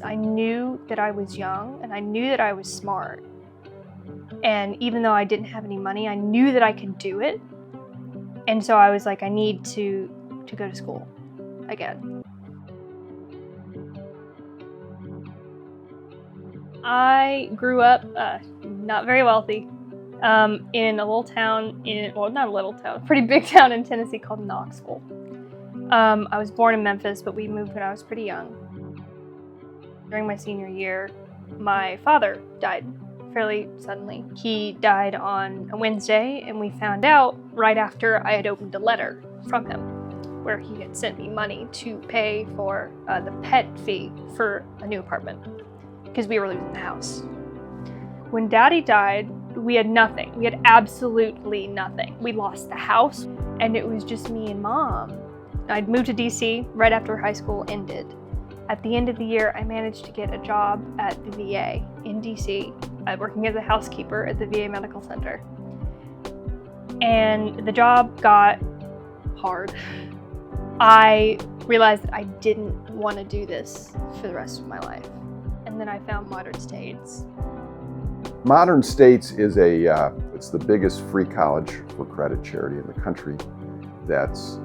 I knew that I was young and I knew that I was smart. And even though I didn't have any money, I knew that I could do it. And so I was like, I need to go to school again. I grew up not very wealthy in a little town not a little town, pretty big town in Tennessee called Knoxville. I was born in Memphis, but we moved when I was pretty young. During my senior year, my father died fairly suddenly. He died on a Wednesday, and we found out right after I had opened a letter from him where he had sent me money to pay for the pet fee for a new apartment because we were losing the house. When Daddy died, we had nothing. We had absolutely nothing. We lost the house, and it was just me and Mom. I'd moved to DC right after high school ended. At the end of the year, I managed to get a job at the VA in DC, working as a housekeeper at the VA Medical Center. And the job got hard. I realized that I didn't want to do this for the rest of my life. And then I found Modern States. Modern States is it's the biggest free college for credit charity in the country that's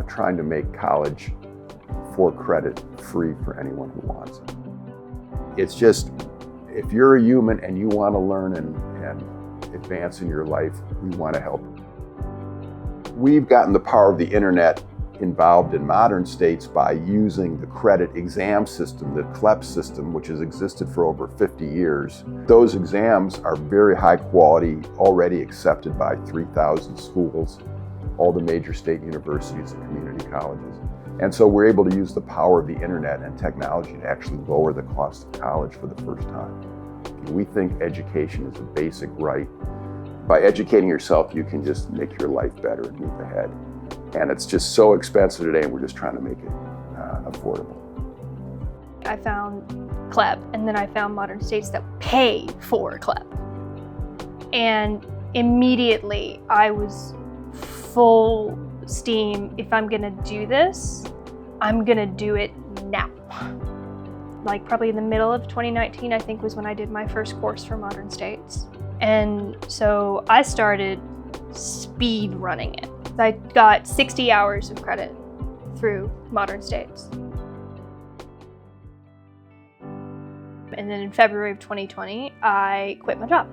trying to make college for credit free for anyone who wants it. It's just, if you're a human and you want to learn and advance in your life, we want to help. We've gotten the power of the internet involved in Modern States by using the credit exam system, the CLEP system, which has existed for over 50 years. Those exams are very high quality, already accepted by 3,000 schools, all the major state universities and community colleges. And so we're able to use the power of the internet and technology to actually lower the cost of college for the first time. We think education is a basic right. By educating yourself, you can just make your life better and move ahead. And it's just so expensive today, and we're just trying to make it affordable. I found CLEP, and then I found Modern States that pay for CLEP. And immediately I was full steam. If I'm gonna do this, I'm gonna do it now. Like probably in the middle of 2019, I think, was when I did my first course for Modern States. And so I started speed running it. I got 60 hours of credit through Modern States. And then in February of 2020, I quit my job.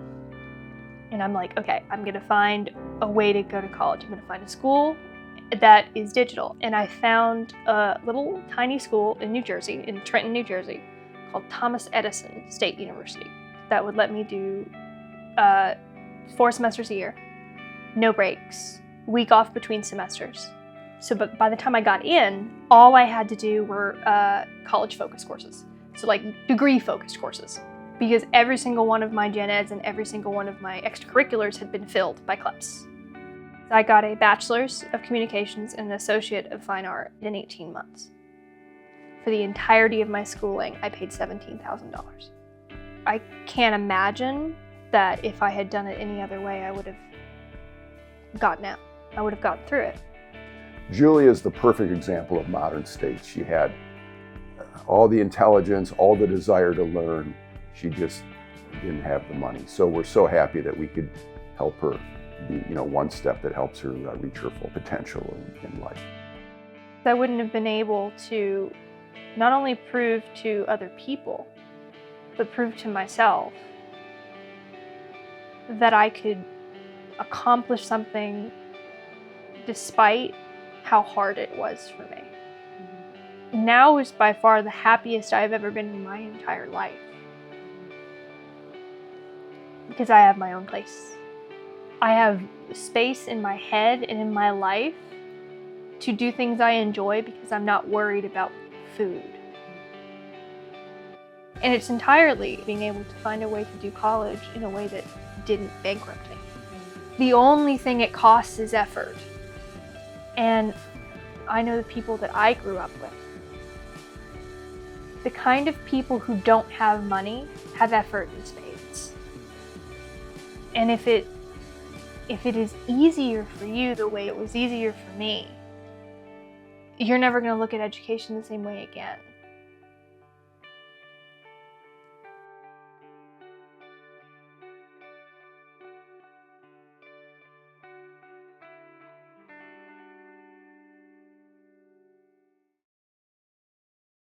And I'm like, okay, I'm gonna find a way to go to college. I'm gonna find a school that is digital. And I found a little tiny school in New Jersey, in Trenton, New Jersey, called Thomas Edison State University that would let me do 4 semesters a year, no breaks, week off between semesters. So, but by the time I got in, all I had to do were college focused courses. So like degree focused courses, because every single one of my gen eds and every single one of my extracurriculars had been filled by CLEPs. I got a bachelor's of communications and an associate of fine art in 18 months. For the entirety of my schooling, I paid $17,000. I can't imagine that if I had done it any other way, I would have gotten out. I would have gotten through it. Julia is the perfect example of Modern States. She had all the intelligence, all the desire to learn. She just didn't have the money. So we're so happy that we could help her be, one step that helps her reach her full potential in life. I wouldn't have been able to not only prove to other people, but prove to myself that I could accomplish something despite how hard it was for me. Now is by far the happiest I've ever been in my entire life. Because I have my own place. I have space in my head and in my life to do things I enjoy because I'm not worried about food. And it's entirely being able to find a way to do college in a way that didn't bankrupt me. The only thing it costs is effort. And I know the people that I grew up with. The kind of people who don't have money have effort in spades. And if it is easier for you the way it was easier for me, you're never going to look at education the same way again.